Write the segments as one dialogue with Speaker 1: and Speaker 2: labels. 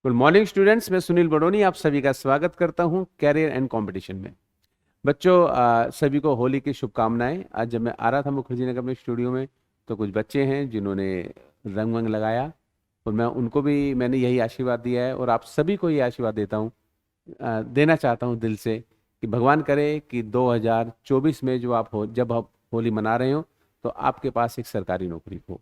Speaker 1: Good morning students, मैं सुनील बडोनी आप सभी का स्वागत करता हूं कैरियर एंड कंपटीशन में। बच्चों, सभी को होली की शुभकामनाएं। आज जब मैं आ रहा था मुखर्जी नगर में स्टूडियो में, तो कुछ बच्चे हैं जिन्होंने रंग वंग लगाया, और मैंने यही आशीर्वाद दिया है और आप सभी को ये आशीर्वाद देता हूं, देना चाहता हूं दिल से कि भगवान करे कि 2024 में जब आप होली मना रहे हो तो आपके पास एक सरकारी नौकरी हो।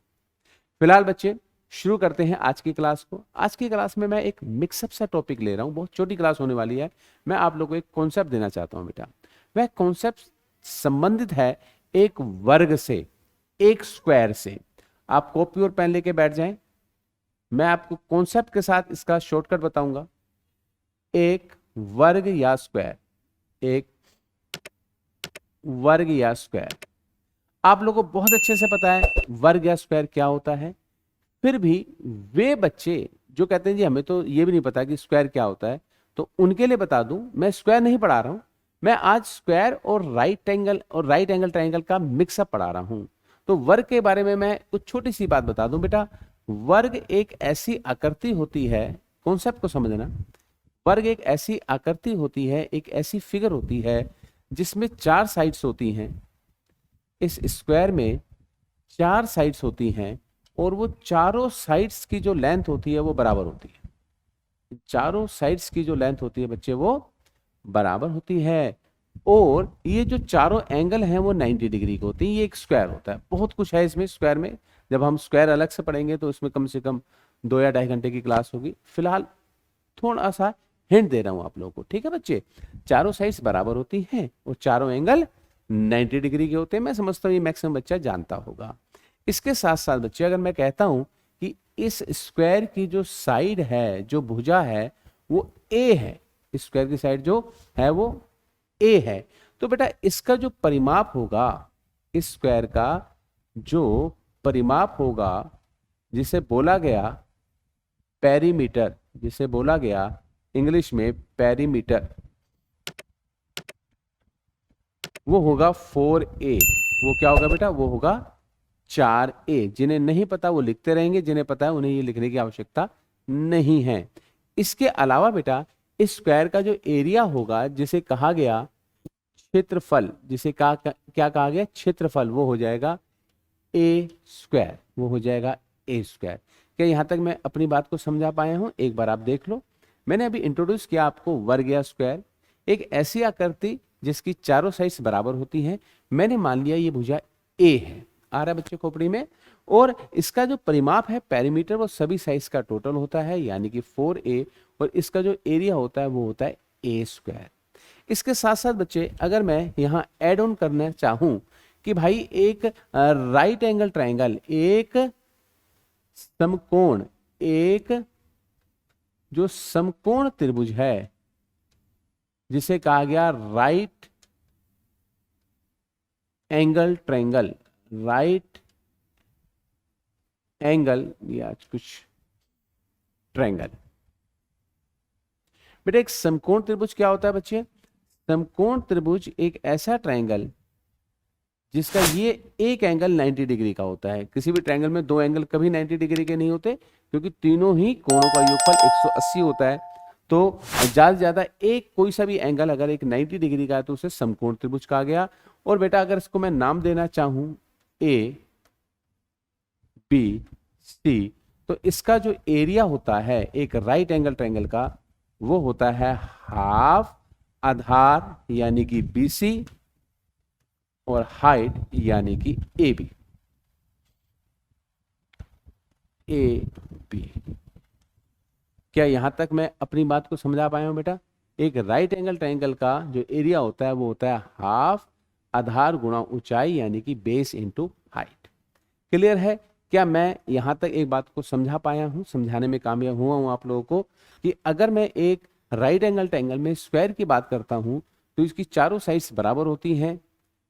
Speaker 1: फिलहाल बच्चे, शुरू करते हैं आज की क्लास को। आज की क्लास में मैं एक मिक्सअप सा टॉपिक ले रहा हूँ, बहुत छोटी क्लास होने वाली है। मैं आप लोगों को एक कॉन्सेप्ट देना चाहता हूँ बेटा। वह कॉन्सेप्ट संबंधित है एक वर्ग से, एक स्क्वायर से। आप कॉपी और पेन लेके बैठ जाएं। मैं आपको कॉन्सेप्ट के साथ इसका शॉर्टकट बताऊंगा। एक वर्ग या स्क्वायर, एक वर्ग या स्क्वायर। आप लोगों को बहुत अच्छे से पता है वर्ग या स्क्वायर क्या होता है। फिर भी वे बच्चे जो कहते हैं जी हमें तो ये भी नहीं पता कि स्क्वायर क्या होता है, तो उनके लिए बता दूं, मैं स्क्वायर नहीं पढ़ा रहा हूं। मैं आज स्क्वायर और राइट एंगल ट्रायंगल का मिक्सअप पढ़ा रहा हूं। तो वर्ग के बारे में मैं कुछ छोटी सी बात बता दूं बेटा। वर्ग एक ऐसी आकृति होती है, कॉन्सेप्ट को समझना। वर्ग एक ऐसी आकृति होती है, एक ऐसी फिगर होती है जिसमें चार साइड्स होती हैं। इस स्क्वायर में चार साइड्स होती हैं और वो चारों साइड्स की जो लेंथ होती है वो बराबर होती है। चारों साइड्स की जो लेंथ होती है बच्चे वो बराबर होती है। और ये जो चारों एंगल हैं वो 90 डिग्री के होते हैं। ये एक स्क्वायर होता है। बहुत कुछ है इसमें स्क्वायर में। जब हम स्क्वायर अलग से पढ़ेंगे तो इसमें कम से कम 2 या 2.5 घंटे की क्लास होगी। फिलहाल थोड़ा सा हिंट दे रहा हूं आप लोगों को, ठीक है बच्चे। चारों साइड्स बराबर होती हैं और चारों एंगल 90 डिग्री के होते हैं। मैं समझता हूँ ये मैक्सिमम बच्चा जानता होगा। इसके साथ साथ बच्चे, अगर मैं कहता हूं कि इस स्क्वायर की जो साइड है, जो भुजा है, वो ए है, स्क्वायर की साइड जो है वो ए है, तो बेटा इसका जो परिमाप होगा, इस स्क्वायर का जो परिमाप होगा, जिसे बोला गया पेरीमीटर, जिसे बोला गया इंग्लिश में पेरीमीटर, वो होगा 4a। वो क्या होगा बेटा? वो होगा 4a। जिन्हें नहीं पता वो लिखते रहेंगे, जिन्हें पता है उन्हें ये लिखने की आवश्यकता नहीं है। इसके अलावा बेटा इस स्क्वायर का जो एरिया होगा, जिसे कहा गया क्षेत्रफल, क्या कहा गया? क्षेत्रफल, वो हो जाएगा ए स्क्वायर। वो हो जाएगा ए स्क्वायर। क्या यहां तक मैं अपनी बात को समझा पाया हूं? एक बार आप देख लो। मैंने अभी इंट्रोड्यूस किया आपको वर्ग या स्क्वायर, एक ऐसी आकृति जिसकी चारों साइड्स बराबर होती हैं। मैंने मान लिया ये भुजा ए है, आ रहा है बच्चे खोपड़ी में, और इसका जो परिमाप है पेरीमीटर, वो सभी साइड्स का टोटल होता है, यानी कि 4a, और इसका जो एरिया होता है वो होता है ए स्क्वायर। इसके साथ साथ बच्चे, अगर मैं यहाँ एड ऑन करना चाहूं कि भाई एक राइट एंगल ट्रायंगल, एक समकोण, एक जो समकोण त्रिभुज है जिसे कहा गया right angle triangle, right angle या कुछ ट्रायंगल। बेटा एक समकोण त्रिभुज क्या होता है बच्चे? समकोण त्रिभुज एक ऐसा ट्रायंगल जिसका ये एक एंगल 90 डिग्री का होता है। किसी भी ट्रायंगल में दो एंगल कभी 90 डिग्री के नहीं होते, क्योंकि तीनों ही कोणों का योगफल 180 होता है। तो ज्यादा से ज्यादा एक कोई सा भी एंगल अगर एक 90 डिग्री का है तो उसे समकोण त्रिभुज कहा गया। और बेटा अगर इसको मैं नाम देना चाहूं ए बी सी, तो इसका जो एरिया होता है एक राइट एंगल ट्रायंगल का, वो होता है हाफ आधार यानी कि बीसी, और हाइट यानी कि ए बी। क्या यहां तक मैं अपनी बात को समझा पाया हूं बेटा? एक राइट एंगल ट्रायंगल का जो एरिया होता है वो होता है हाफ आधार गुणा ऊंचाई यानी कि बेस इंटू हाइट। क्लियर है? क्या मैं यहां तक एक बात को समझा पाया हूं, समझाने में कामयाब हुआ हूं आप लोगों को कि अगर मैं एक राइट एंगल ट्रायंगल में स्क्वायर की बात करता हूं तो इसकी चारों साइड्स बराबर होती हैं।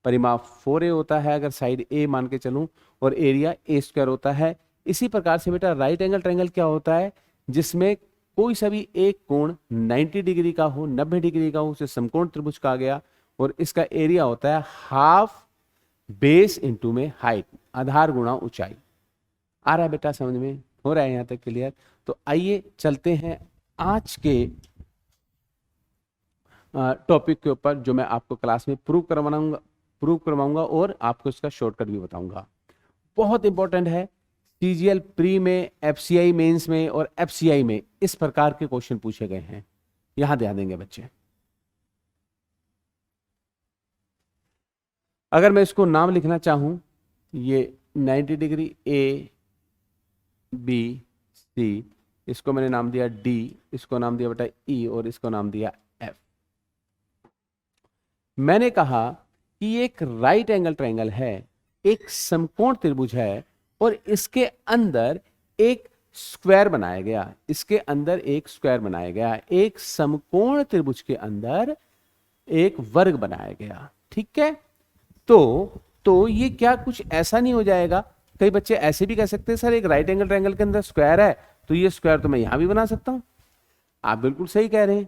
Speaker 1: परिमाप 4a होता है अगर साइड ए मान के चलूं, और एरिया ए स्क्वायर होता है। इसी प्रकार से बेटा राइट एंगल ट्रायंगल क्या होता है? जिसमें कोई सा भी एक कोण 90 डिग्री का हो, 90 डिग्री का हो, उसे समकोण त्रिभुज कहा गया। और इसका एरिया होता है हाफ बेस इंटू में हाइट, आधार गुणा ऊंचाई। आ रहा है बेटा समझ में? हो रहा है यहां तक क्लियर? तो आइए चलते हैं आज के टॉपिक के ऊपर जो मैं आपको क्लास में प्रूव करवाऊंगा और आपको इसका शॉर्टकट भी बताऊंगा। बहुत इंपॉर्टेंट है। सीजीएल प्री में, एफसीआई मेंस में और एफसीआई में इस प्रकार के क्वेश्चन पूछे गए हैं, यहां ध्यान देंगे बच्चे। अगर मैं इसको नाम लिखना चाहूं, ये 90 डिग्री ए बी सी, इसको मैंने नाम दिया डी, इसको नाम दिया बेटा ई और इसको नाम दिया एफ। मैंने कहा कि ये एक राइट एंगल ट्रायंगल है, एक समकोण त्रिभुज है और इसके अंदर एक स्क्वायर बनाया गया, इसके अंदर एक स्क्वायर बनाया गया, एक समकोण त्रिभुज के अंदर एक वर्ग बनाया गया। ठीक है, तो ये क्या कुछ ऐसा नहीं हो जाएगा? कई बच्चे ऐसे भी कह सकते हैं सर एक राइट एंगल ट्रायंगल के अंदर स्क्वायर है तो ये स्क्वायर तो मैं यहां भी बना सकता हूं। आप बिल्कुल सही कह रहे हैं,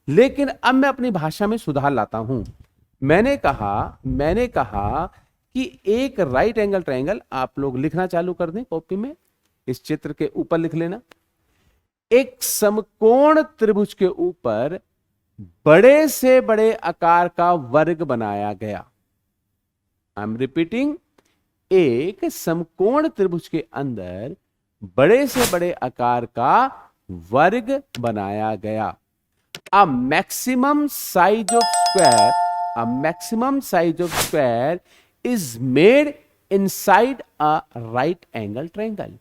Speaker 1: लेकिन अब मैं अपनी भाषा में सुधार लाता हूं। मैंने कहा कि एक राइट एंगल ट्रायंगल, आप लोग लिखना चालू कर दें कॉपी में, इस चित्र के ऊपर लिख लेना, एक समकोण त्रिभुज के ऊपर बड़े से बड़े आकार का वर्ग बनाया गया। आई एम रिपीटिंग, एक समकोण त्रिभुज के अंदर बड़े से बड़े आकार का वर्ग बनाया गया। A maximum size of square is made inside a right angle triangle.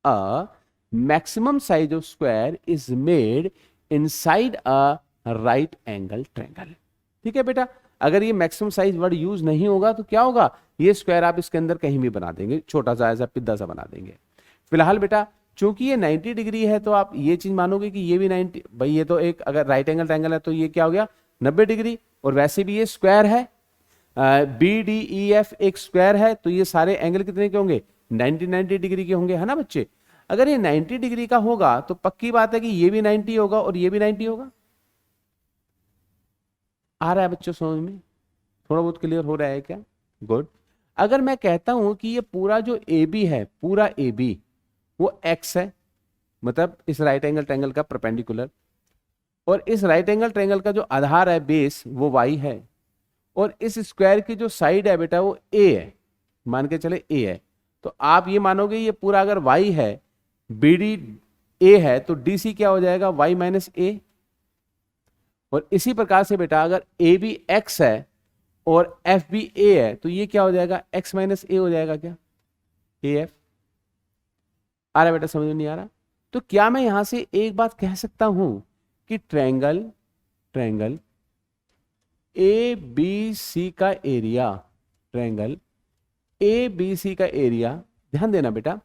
Speaker 1: A maximum size of square is made inside a right angle triangle. ठीक है बेटा, अगर ये मैक्सिमम साइज वर्ड यूज नहीं होगा तो क्या होगा? ये स्क्वायर आप इसके अंदर कहीं भी बना देंगे, छोटा सा ऐसा पिद्दा सा बना देंगे। फिलहाल बेटा चूंकि ये 90 डिग्री है तो आप ये चीज मानोगे कि ये भी 90, भाई ये तो एक अगर राइट एंगल ट्रायंगल है तो ये क्या हो गया 90 डिग्री, और वैसे भी ये स्क्वायर है, बी डी ई एफ एक स्क्वायर है, तो ये सारे एंगल कितने के होंगे? 90 डिग्री के होंगे, है ना बच्चे? अगर ये 90 डिग्री का होगा तो पक्की बात है कि ये भी 90 होगा और ये भी 90 होगा। आ रहा है बच्चों समझ में? थोड़ा बहुत क्लियर हो रहा है क्या? गुड। अगर मैं कहता हूं कि ये पूरा जो ए बी है, पूरा ए बी वो x है, मतलब इस राइट एंगल ट्रायंगल का परपेंडिकुलर, और इस राइट एंगल ट्रायंगल का जो आधार है बेस वो y है, और इस स्क्वायर की जो साइड है बेटा वो a है, मान के चले a है, तो आप ये मानोगे ये पूरा अगर y है, BD a है, तो DC क्या हो जाएगा? y minus a। और इसी प्रकार से बेटा अगर a भी x है और f भी a है तो ये क्या हो जाएगा? x माइनस a हो जाएगा क्या? AF। आ रहा बेटा, समझ में नहीं आ रहा? तो क्या मैं यहां से एक बात कह सकता हूं कि ट्रायंगल ए बी सी का area, triangle A B C का एरिया, ध्यान देना बेटा,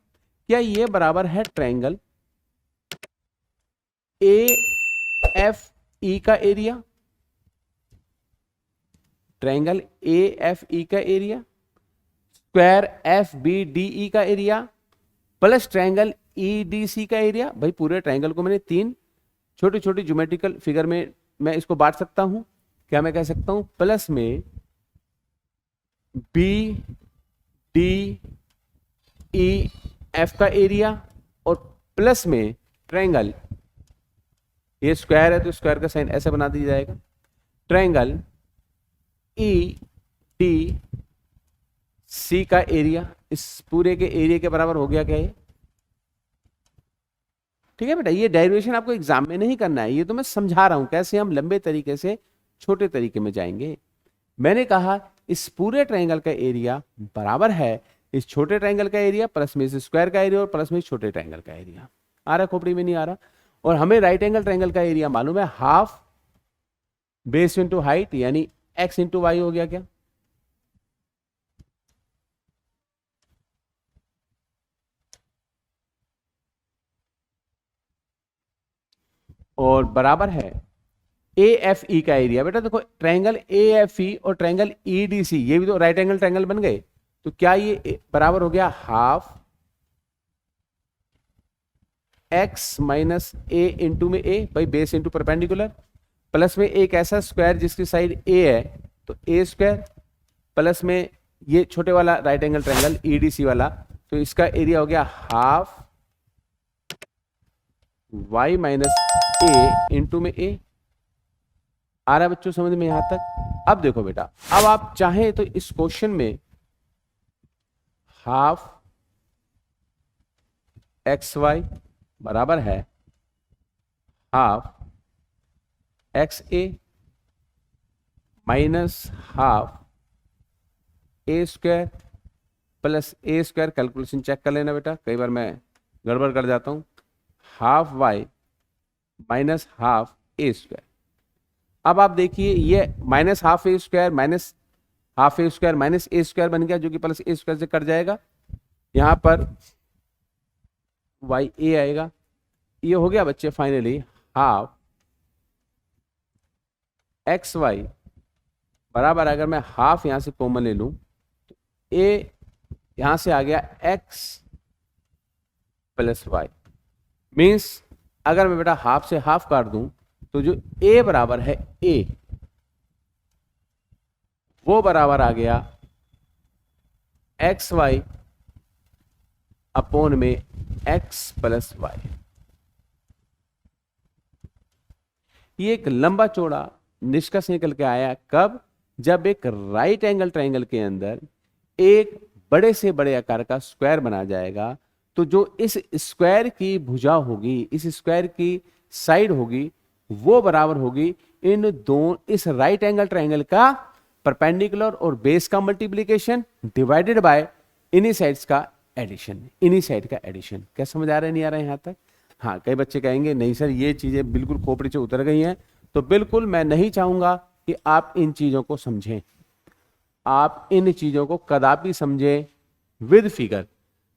Speaker 1: क्या ये बराबर है ट्रायंगल ए एफ ई का area? Triangle A F E का area square F B D E का area plus triangle E D C का एरिया। भाई पूरे ट्रायंगल को मैंने 3 छोटी छोटी ज्योमेट्रिकल फिगर में मैं इसको बांट सकता हूं। क्या मैं कह सकता हूं? प्लस में बी डी ई एफ का एरिया और प्लस में ट्रायंगल, ये स्क्वायर है तो स्क्वायर का साइन ऐसे बना दिया जाएगा, ट्रायंगल ई डी सी का एरिया। इस पूरे के एरिया के बराबर हो गया क्या ये? ठीक है बेटा, ये डेरिवेशन आपको एग्जाम में नहीं करना है, ये तो मैं समझा रहा हूं कैसे हम लंबे तरीके से छोटे तरीके में जाएंगे। मैंने कहा इस पूरे ट्रायंगल का एरिया बराबर है इस छोटे ट्रायंगल का एरिया प्लस में इस स्क्वायर का एरिया और प्लस में इस छोटे ट्रायंगल का एरिया। आ रहा खोपड़ी में? नहीं आ रहा? और हमें राइट एंगल ट्रायंगल का एरिया मालूम है, हाफ बेस इंटू हाइट, यानी x इंटू वाई हो गया क्या? और बराबर है ए एफ ई का एरिया। बेटा देखो ट्रायंगल ए एफ ई और ट्रायंगल ई डी सी ये भी तो राइट एंगल ट्रायंगल बन गए, तो क्या ये बराबर हो गया हाफ x माइनस ए इंटू में ए, भाई बेस इंटू परपेंडिकुलर, प्लस में एक ऐसा स्क्वायर जिसकी साइड a है तो a स्क्वायर, प्लस में ये छोटे वाला राइट एंगल ट्रायंगल EDC वाला, तो इसका एरिया हो गया हाफ y माइनस ए इंटू में ए। आ रहा है बच्चों समझ में यहां तक? अब देखो बेटा, अब आप चाहें तो इस क्वेश्चन में हाफ एक्स वाई बराबर है हाफ एक्स ए माइनस हाफ ए स्क्वायर प्लस ए स्क्वायर, कैलकुलेशन चेक कर लेना बेटा, कई बार मैं गड़बड़ कर जाता हूं, हाफ वाई माइनस हाफ ए स्क्वायर। अब आप देखिए ये माइनस हाफ ए स्क्वायर माइनस हाफ ए स्क्वायर माइनस ए स्क्वायर बन गया, जो कि प्लस ए स्क्वायर से कट जाएगा, यहां पर वाई ए आएगा। ये हो गया बच्चे फाइनली हाफ एक्स वाई बराबर, अगर मैं हाफ यहां से कॉमन ले लूं तो ए यहां से आ गया एक्स प्लस वाई, मीन्स अगर मैं बेटा हाफ से हाफ काट दूं तो जो ए बराबर है ए वो बराबर आ गया एक्स वाई अपोन में एक्स प्लस वाई। ये एक लंबा चौड़ा निष्कर्ष निकल के आया कब, जब एक राइट एंगल ट्रायंगल के अंदर एक बड़े से बड़े आकार का स्क्वायर बना जाएगा, तो जो इस स्क्वायर की भुजा होगी, इस स्क्वायर की साइड होगी, वो बराबर होगी इन दोनों, इस राइट एंगल ट्रायंगल का परपेंडिकुलर और बेस का मल्टीप्लीकेशन डिवाइडेड बाय इन्हीं साइड्स का एडिशन, इन्हीं साइड का एडिशन। क्या समझ आ रहा है, नहीं आ रहा है यहां तक? हाँ, कई बच्चे कहेंगे नहीं सर ये चीजें बिल्कुल खोपड़ी से उतर गई हैं, तो बिल्कुल मैं नहीं चाहूंगा कि आप इन चीजों को समझें, आप इन चीजों को कदापि समझें विद फिगर।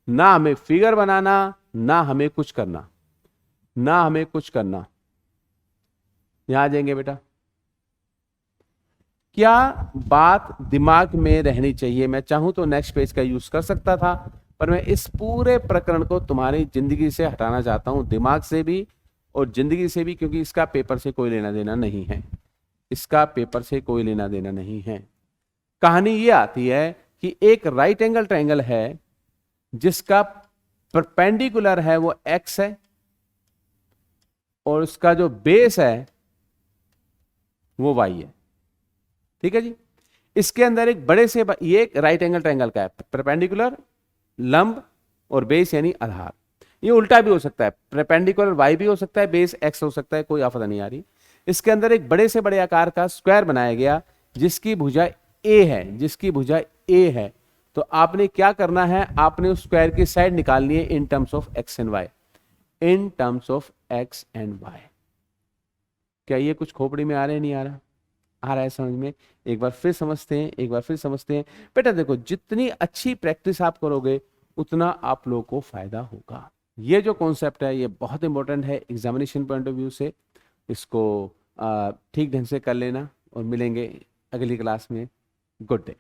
Speaker 1: ना हमें फिगर बनाना, ना हमें कुछ करना, ना हमें कुछ करना। यहां आ जाएंगे बेटा, क्या बात दिमाग में रहनी चाहिए, मैं चाहूं तो नेक्स्ट पेज का यूज कर सकता था, पर मैं इस पूरे प्रकरण को तुम्हारी जिंदगी से हटाना चाहता हूं, दिमाग से भी और जिंदगी से भी, क्योंकि इसका पेपर से कोई लेना देना नहीं है, इसका पेपर से कोई लेना देना नहीं है। कहानी ये आती है कि एक राइट एंगल ट्रायंगल है जिसका परपेंडिकुलर है वो एक्स है और उसका जो बेस है वो वाई है, ठीक है जी। इसके अंदर एक बड़े से ये एक राइट एंगल ट्रायंगल का है, परपेंडिकुलर लंब और बेस यानी आधार। ये उल्टा भी हो सकता है, परपेंडिकुलर वाई भी हो सकता है, बेस एक्स हो सकता है, कोई आफत नहीं आ रही। इसके अंदर एक बड़े से बड़े आकार का स्क्वायर बनाया गया जिसकी भुजा ए है, जिसकी भुजा ए है। तो आपने क्या करना है, आपने उस स्क्वायर की साइड निकालनी है in terms of x and y, in terms of x and y. क्या ये कुछ खोपड़ी में आ रहा है, नहीं आ रहा? आ रहा है समझ में? एक बार फिर समझते हैं, एक बार फिर समझते हैं बेटा। देखो, जितनी अच्छी प्रैक्टिस आप करोगे उतना आप लोगों को फायदा होगा। ये जो कॉन्सेप्ट है ये बहुत इंपॉर्टेंट है एग्जामिनेशन पॉइंट ऑफ व्यू से, इसको ठीक ढंग से कर लेना और मिलेंगे अगली क्लास में। Good day.